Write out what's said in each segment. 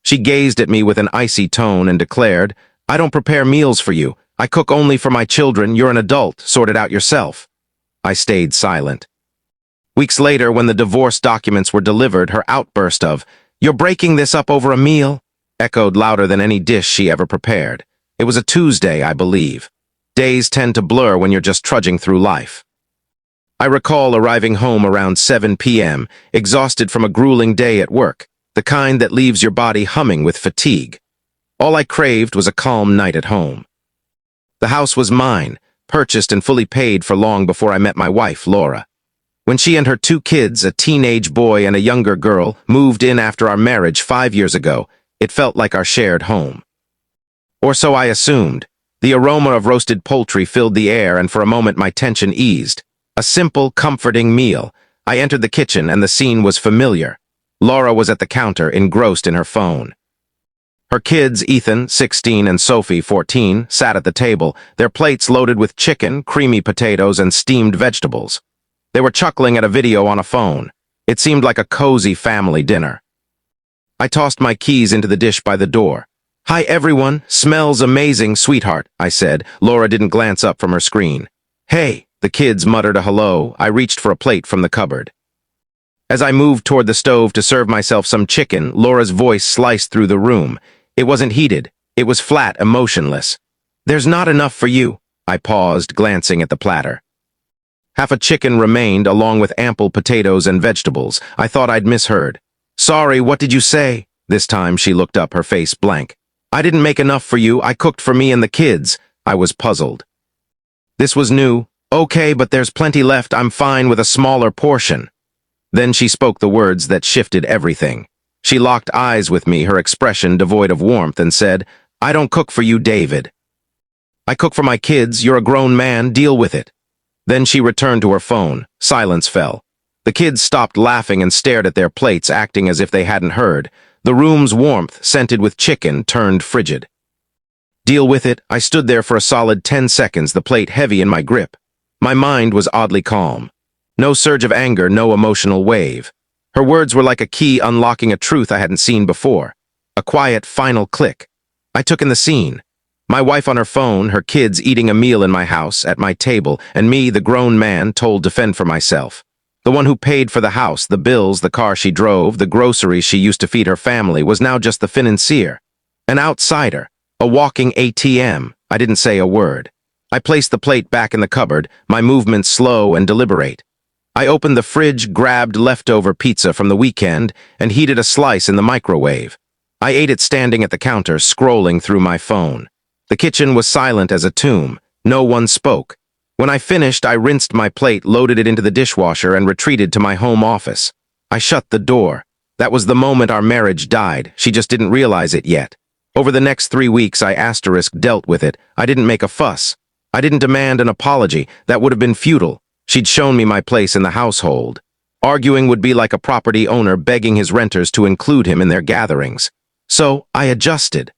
She gazed at me with an icy tone and declared, "I don't prepare meals for you. I cook only for my children. You're an adult. Sort it out yourself." I stayed silent. Weeks later, when the divorce documents were delivered, her outburst of, "You're breaking this up over a meal," echoed louder than any dish she ever prepared. It was a Tuesday, I believe. Days tend to blur when you're just trudging through life. I recall arriving home around 7 p.m., exhausted from a grueling day at work, the kind that leaves your body humming with fatigue. All I craved was a calm night at home. The house was mine, purchased and fully paid for long before I met my wife, Laura. When she and her 2 kids, a teenage boy and a younger girl, moved in after our marriage 5 years ago, it felt like our shared home. Or so I assumed. The aroma of roasted poultry filled the air, and for a moment my tension eased. A simple, comforting meal. I entered the kitchen, and the scene was familiar. Laura was at the counter, engrossed in her phone. Her kids, Ethan, 16, and Sophie, 14, sat at the table, their plates loaded with chicken, creamy potatoes, and steamed vegetables. They were chuckling at a video on a phone. It seemed like a cozy family dinner. I tossed my keys into the dish by the door. "Hi, everyone. Smells amazing, sweetheart," I said. Laura didn't glance up from her screen. "Hey," the kids muttered a hello. I reached for a plate from the cupboard. As I moved toward the stove to serve myself some chicken, Laura's voice sliced through the room. It wasn't heated. It was flat, emotionless. "There's not enough for you." I paused, glancing at the platter. Half a chicken remained, along with ample potatoes and vegetables. I thought I'd misheard. "Sorry, what did you say?" This time she looked up, her face blank. "I didn't make enough for you. I cooked for me and the kids." I was puzzled. This was new. "Okay, but there's plenty left. I'm fine with a smaller portion." Then she spoke the words that shifted everything. She locked eyes with me, her expression devoid of warmth, and said, "I don't cook for you, David. I cook for my kids. You're a grown man. Deal with it." Then she returned to her phone. Silence fell. The kids stopped laughing and stared at their plates, acting as if they hadn't heard. The room's warmth, scented with chicken, turned frigid. "Deal with it." I stood there for a solid 10 seconds, the plate heavy in my grip. My mind was oddly calm. No surge of anger, no emotional wave. Her words were like a key unlocking a truth I hadn't seen before. A quiet, final click. I took in the scene. My wife on her phone, her kids eating a meal in my house, at my table, and me, the grown man, told to fend for myself. The one who paid for the house, the bills, the car she drove, the groceries she used to feed her family, was now just the financier. An outsider. A walking ATM. I didn't say a word. I placed the plate back in the cupboard, my movements slow and deliberate. I opened the fridge, grabbed leftover pizza from the weekend, and heated a slice in the microwave. I ate it standing at the counter, scrolling through my phone. The kitchen was silent as a tomb. No one spoke. When I finished, I rinsed my plate, loaded it into the dishwasher, and retreated to my home office. I shut the door. That was the moment our marriage died. She just didn't realize it yet. Over the next 3 weeks, I dealt with it. I didn't make a fuss. I didn't demand an apology. That would have been futile. She'd shown me my place in the household. Arguing would be like a property owner begging his renters to include him in their gatherings. So I adjusted.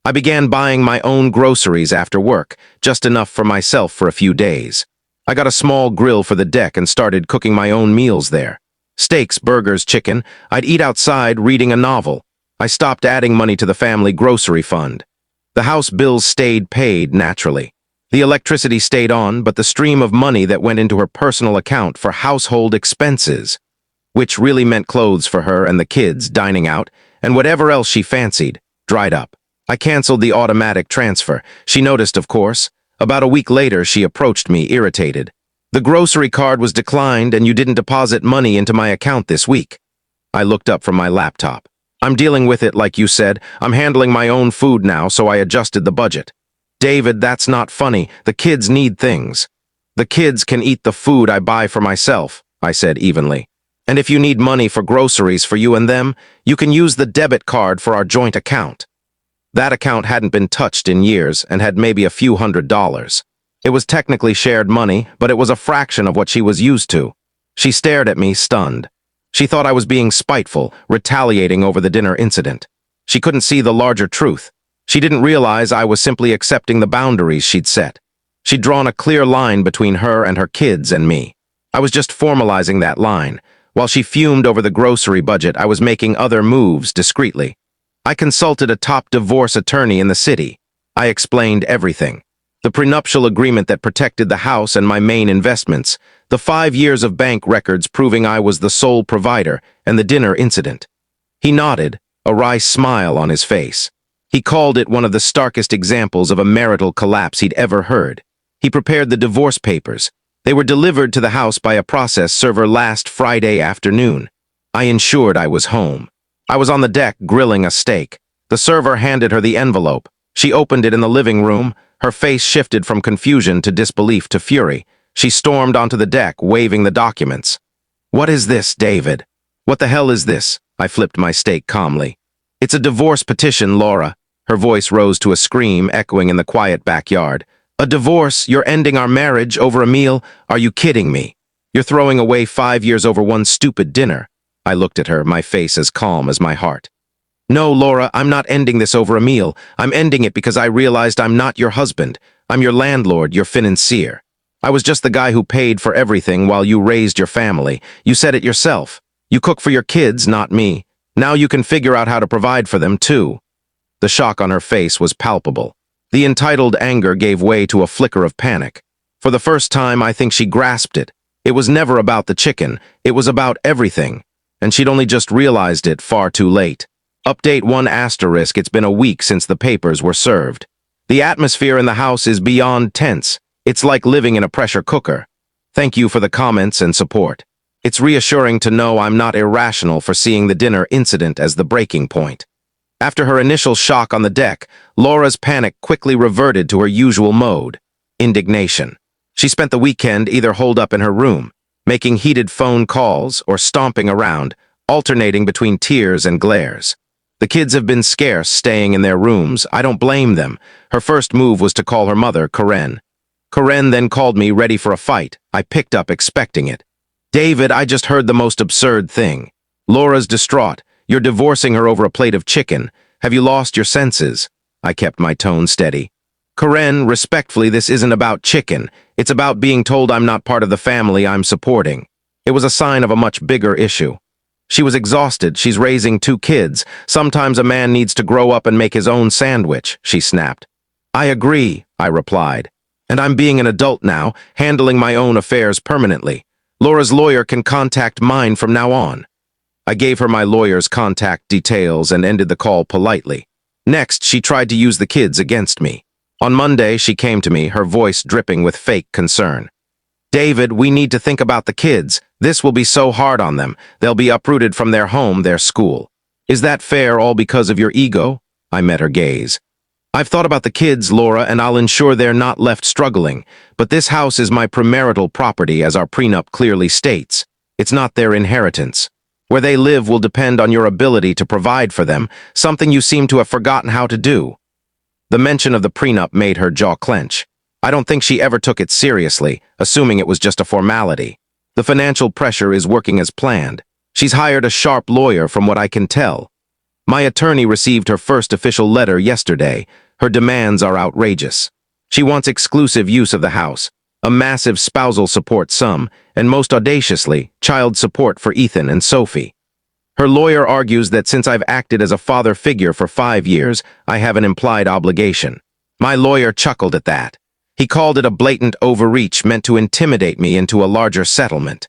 I began buying my own groceries after work, just enough for myself for a few days. I got a small grill for the deck and started cooking my own meals there. Steaks, burgers, chicken. I'd eat outside reading a novel. I stopped adding money to the family grocery fund. The house bills stayed paid naturally. The electricity stayed on, but the stream of money that went into her personal account for household expenses, which really meant clothes for her and the kids, dining out, and whatever else she fancied, dried up. I canceled the automatic transfer. She noticed, of course. About a week later, she approached me, irritated. "The grocery card was declined and you didn't deposit money into my account this week." I looked up from my laptop. "I'm dealing with it, like you said. I'm handling my own food now, so I adjusted the budget." "David, that's not funny. The kids need things." "The kids can eat the food I buy for myself," I said evenly. "And if you need money for groceries for you and them, you can use the debit card for our joint account." That account hadn't been touched in years and had maybe a few $100s. It was technically shared money, but it was a fraction of what she was used to. She stared at me, stunned. She thought I was being spiteful, retaliating over the dinner incident. She couldn't see the larger truth. She didn't realize I was simply accepting the boundaries she'd set. She'd drawn a clear line between her and her kids and me. I was just formalizing that line. While she fumed over the grocery budget, I was making other moves discreetly. I consulted a top divorce attorney in the city. I explained everything. The prenuptial agreement that protected the house and my main investments, the 5 years of bank records proving I was the sole provider, and the dinner incident. He nodded, a wry smile on his face. He called it one of the starkest examples of a marital collapse he'd ever heard. He prepared the divorce papers. They were delivered to the house by a process server last Friday afternoon. I ensured I was home. I was on the deck grilling a steak. The server handed her the envelope. She opened it in the living room. Her face shifted from confusion to disbelief to fury. She stormed onto the deck, waving the documents. "What is this, David? What the hell is this?" I flipped my steak calmly. "It's a divorce petition, Laura." Her voice rose to a scream, echoing in the quiet backyard. "A divorce? You're ending our marriage over a meal? Are you kidding me? You're throwing away 5 years over one stupid dinner." I looked at her, my face as calm as my heart. "No, Laura, I'm not ending this over a meal. I'm ending it because I realized I'm not your husband. I'm your landlord, your financier. I was just the guy who paid for everything while you raised your family. You said it yourself. You cook for your kids, not me. Now you can figure out how to provide for them, too." The shock on her face was palpable. The entitled anger gave way to a flicker of panic. For the first time, I think she grasped it. It was never about the chicken. It was about everything. And she'd only just realized it far too late. Update 1 asterisk, it's been a week since the papers were served. The atmosphere in the house is beyond tense. It's like living in a pressure cooker. Thank you for the comments and support. It's reassuring to know I'm not irrational for seeing the dinner incident as the breaking point. After her initial shock on the deck, Laura's panic quickly reverted to her usual mode: indignation. She spent the weekend either holed up in her room, making heated phone calls, or stomping around, alternating between tears and glares. The kids have been scarce staying in their rooms. I don't blame them. Her first move was to call her mother, Karen. Karen then called me ready for a fight. I picked up expecting it. "David, I just heard the most absurd thing. Laura's distraught. You're divorcing her over a plate of chicken. Have you lost your senses?" I kept my tone steady. "Karen, respectfully, this isn't about chicken. It's about being told I'm not part of the family I'm supporting." It was a sign of a much bigger issue. She was exhausted. She's raising 2 kids. Sometimes a man needs to grow up and make his own sandwich, she snapped. "I agree," I replied. "And I'm being an adult now, handling my own affairs permanently. Laura's lawyer can contact mine from now on." I gave her my lawyer's contact details and ended the call politely. Next, she tried to use the kids against me. On Monday, she came to me, her voice dripping with fake concern. "David, we need to think about the kids. This will be so hard on them. They'll be uprooted from their home, their school. Is that fair all because of your ego?" I met her gaze. "I've thought about the kids, Laura, and I'll ensure they're not left struggling. But this house is my premarital property, as our prenup clearly states. It's not their inheritance. Where they live will depend on your ability to provide for them, something you seem to have forgotten how to do." The mention of the prenup made her jaw clench. I don't think she ever took it seriously, assuming it was just a formality. The financial pressure is working as planned. She's hired a sharp lawyer from what I can tell. My attorney received her first official letter yesterday. Her demands are outrageous. She wants exclusive use of the house, a massive spousal support sum, and most audaciously, child support for Ethan and Sophie. Her lawyer argues that since I've acted as a father figure for 5 years, I have an implied obligation. My lawyer chuckled at that. He called it a blatant overreach meant to intimidate me into a larger settlement.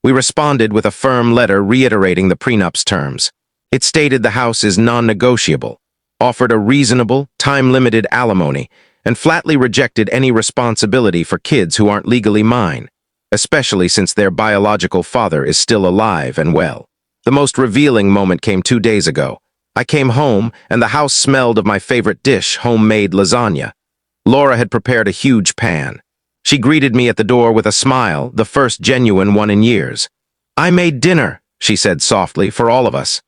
We responded with a firm letter reiterating the prenup's terms. It stated the house is non-negotiable, offered a reasonable, time-limited alimony, and flatly rejected any responsibility for kids who aren't legally mine, especially since their biological father is still alive and well. The most revealing moment came 2 days ago. I came home, and the house smelled of my favorite dish, homemade lasagna. Laura had prepared a huge pan. She greeted me at the door with a smile, the first genuine one in years. "I made dinner," she said softly, "for all of us."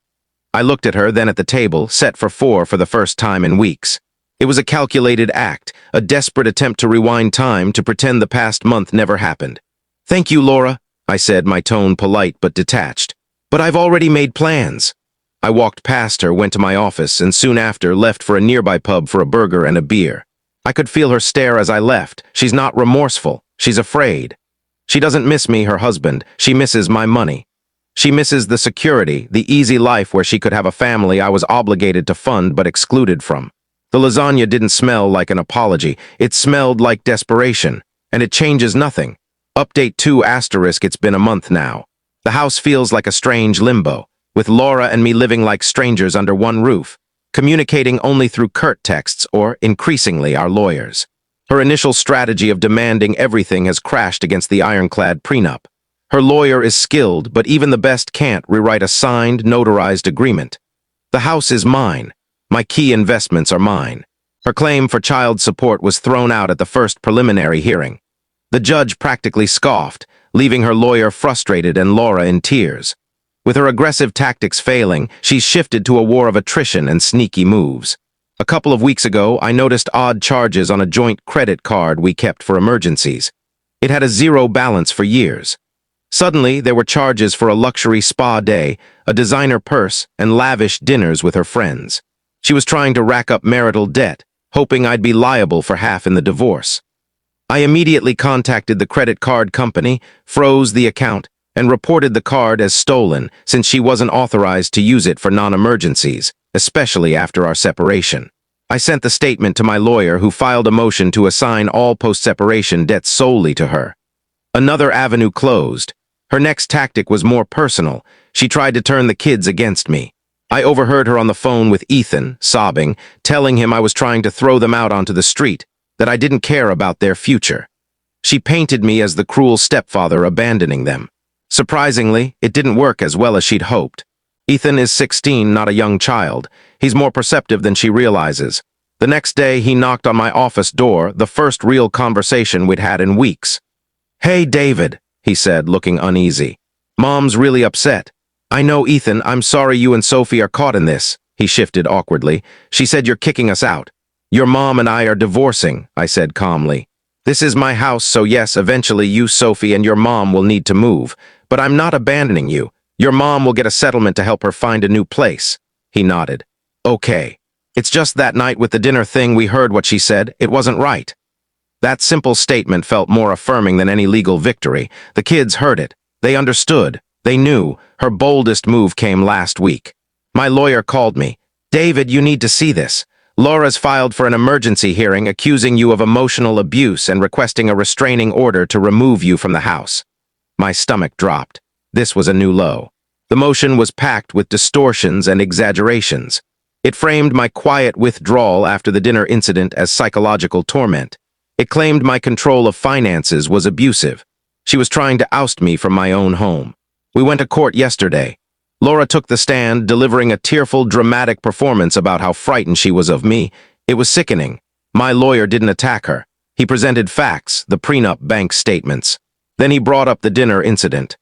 I looked at her, then at the table, set for 4 for the first time in weeks. It was a calculated act, a desperate attempt to rewind time to pretend the past month never happened. "Thank you, Laura," I said, my tone polite but detached. "But I've already made plans." I walked past her, went to my office, and soon after left for a nearby pub for a burger and a beer. I could feel her stare as I left. She's not remorseful. She's afraid. She doesn't miss me, her husband. She misses my money. She misses the security, the easy life where she could have a family I was obligated to fund but excluded from. The lasagna didn't smell like an apology. It smelled like desperation. And it changes nothing. Update 2 asterisk, it's been a month now. The house feels like a strange limbo, with Laura and me living like strangers under one roof, communicating only through curt texts or, increasingly, our lawyers. Her initial strategy of demanding everything has crashed against the ironclad prenup. Her lawyer is skilled, but even the best can't rewrite a signed, notarized agreement. The house is mine. My key investments are mine. Her claim for child support was thrown out at the first preliminary hearing. The judge practically scoffed, leaving her lawyer frustrated and Laura in tears. With her aggressive tactics failing, she's shifted to a war of attrition and sneaky moves. A couple of weeks ago, I noticed odd charges on a joint credit card we kept for emergencies. It had a zero balance for years. Suddenly, there were charges for a luxury spa day, a designer purse, and lavish dinners with her friends. She was trying to rack up marital debt, hoping I'd be liable for half in the divorce. I immediately contacted the credit card company, froze the account, and reported the card as stolen since she wasn't authorized to use it for non-emergencies, especially after our separation. I sent the statement to my lawyer, who filed a motion to assign all post-separation debts solely to her. Another avenue closed. Her next tactic was more personal. She tried to turn the kids against me. I overheard her on the phone with Ethan, sobbing, telling him I was trying to throw them out onto the street, that I didn't care about their future. She painted me as the cruel stepfather abandoning them. Surprisingly, it didn't work as well as she'd hoped. Ethan is 16, not a young child. He's more perceptive than she realizes. The next day, he knocked on my office door, the first real conversation we'd had in weeks. "Hey, David," he said, looking uneasy. "Mom's really upset. I know, Ethan, I'm sorry you and Sophie are caught in this." He shifted awkwardly. "She said you're kicking us out." "Your mom and I are divorcing," I said calmly. "This is my house, so yes, eventually you, Sophie, and your mom will need to move. But I'm not abandoning you. Your mom will get a settlement to help her find a new place." He nodded. "Okay. It's just that night with the dinner thing, we heard what she said. It wasn't right." That simple statement felt more affirming than any legal victory. The kids heard it. They understood. They knew. Her boldest move came last week. My lawyer called me. "David, you need to see this. Laura's filed for an emergency hearing accusing you of emotional abuse and requesting a restraining order to remove you from the house." My stomach dropped. This was a new low. The motion was packed with distortions and exaggerations. It framed my quiet withdrawal after the dinner incident as psychological torment. It claimed my control of finances was abusive. She was trying to oust me from my own home. We went to court yesterday. Laura took the stand, delivering a tearful, dramatic performance about how frightened she was of me. It was sickening. My lawyer didn't attack her. He presented facts, the prenup bank statements. Then he brought up the dinner incident.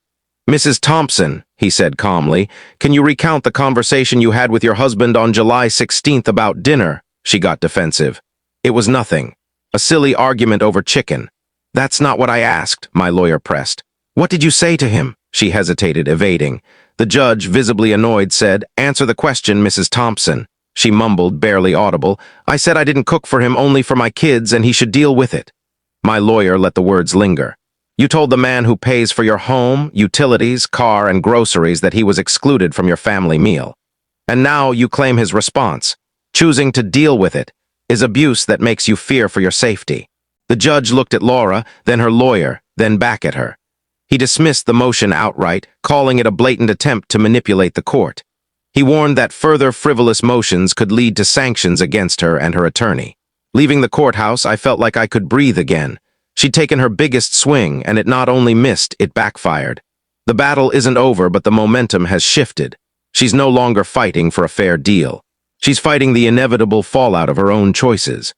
"Mrs. Thompson," he said calmly, "can you recount the conversation you had with your husband on July 16th about dinner?" She got defensive. "It was nothing. A silly argument over chicken." "That's not what I asked," my lawyer pressed. "What did you say to him?" She hesitated, evading. The judge, visibly annoyed, said, "Answer the question, Mrs. Thompson." She mumbled, barely audible. "I said I didn't cook for him, only for my kids, and he should deal with it." My lawyer let the words linger. "You told the man who pays for your home, utilities, car, and groceries that he was excluded from your family meal. And now you claim his response, choosing to deal with it, is abuse that makes you fear for your safety." The judge looked at Laura, then her lawyer, then back at her. He dismissed the motion outright, calling it a blatant attempt to manipulate the court. He warned that further frivolous motions could lead to sanctions against her and her attorney. Leaving the courthouse, I felt like I could breathe again. She'd taken her biggest swing, and it not only missed, it backfired. The battle isn't over, but the momentum has shifted. She's no longer fighting for a fair deal. She's fighting the inevitable fallout of her own choices.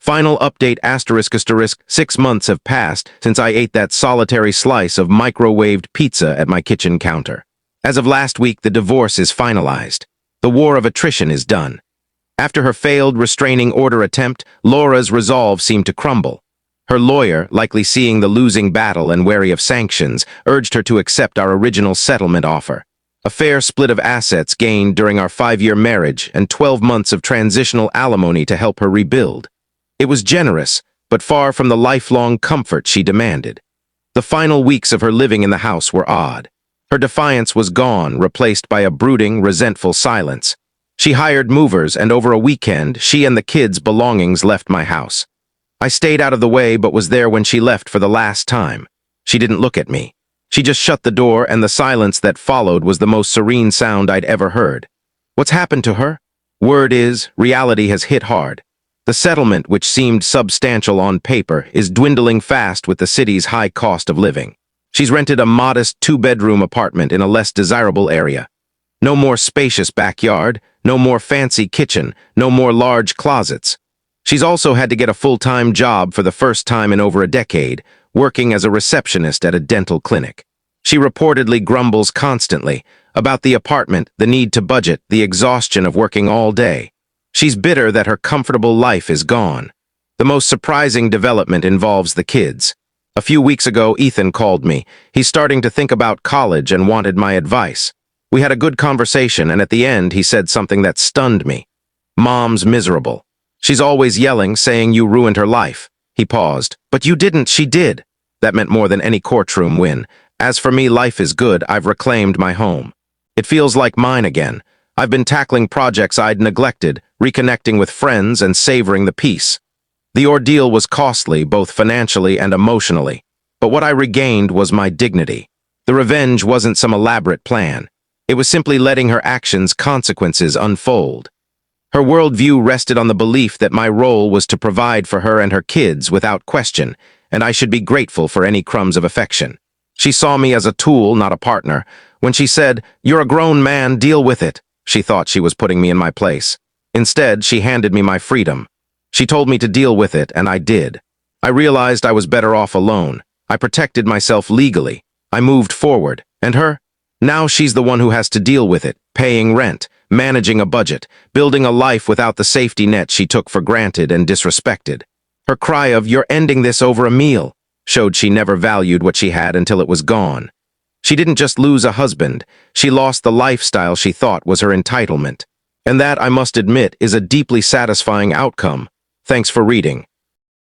Final update asterisk asterisk, 6 months have passed since I ate that solitary slice of microwaved pizza at my kitchen counter. As of last week, the divorce is finalized. The war of attrition is done. After her failed restraining order attempt, Laura's resolve seemed to crumble. Her lawyer, likely seeing the losing battle and wary of sanctions, urged her to accept our original settlement offer. A fair split of assets gained during our 5-year marriage and 12 months of transitional alimony to help her rebuild. It was generous, but far from the lifelong comfort she demanded. The final weeks of her living in the house were odd. Her defiance was gone, replaced by a brooding, resentful silence. She hired movers, and over a weekend, she and the kids' belongings left my house. I stayed out of the way but was there when she left for the last time. She didn't look at me. She just shut the door, and the silence that followed was the most serene sound I'd ever heard. What's happened to her? Word is, reality has hit hard. The settlement, which seemed substantial on paper, is dwindling fast with the city's high cost of living. She's rented a modest two-bedroom apartment in a less desirable area. No more spacious backyard, no more fancy kitchen, no more large closets. She's also had to get a full-time job for the first time in over a decade, working as a receptionist at a dental clinic. She reportedly grumbles constantly about the apartment, the need to budget, the exhaustion of working all day. She's bitter that her comfortable life is gone. The most surprising development involves the kids. A few weeks ago, Ethan called me. He's starting to think about college and wanted my advice. We had a good conversation, and at the end, he said something that stunned me. Mom's miserable. She's always yelling, saying you ruined her life. He paused. But you didn't, she did. That meant more than any courtroom win. As for me, life is good. I've reclaimed my home. It feels like mine again. I've been tackling projects I'd neglected, reconnecting with friends, and savoring the peace. The ordeal was costly, both financially and emotionally. But what I regained was my dignity. The revenge wasn't some elaborate plan. It was simply letting her actions' consequences unfold. Her worldview rested on the belief that my role was to provide for her and her kids without question, and I should be grateful for any crumbs of affection. She saw me as a tool, not a partner. When she said, "You're a grown man, deal with it," she thought she was putting me in my place. Instead, she handed me my freedom. She told me to deal with it, and I did. I realized I was better off alone. I protected myself legally. I moved forward. And her? Now she's the one who has to deal with it, paying rent, managing a budget, building a life without the safety net she took for granted and disrespected. Her cry of, "You're ending this over a meal," showed she never valued what she had until it was gone. She didn't just lose a husband, she lost the lifestyle she thought was her entitlement. And that, I must admit, is a deeply satisfying outcome. Thanks for reading.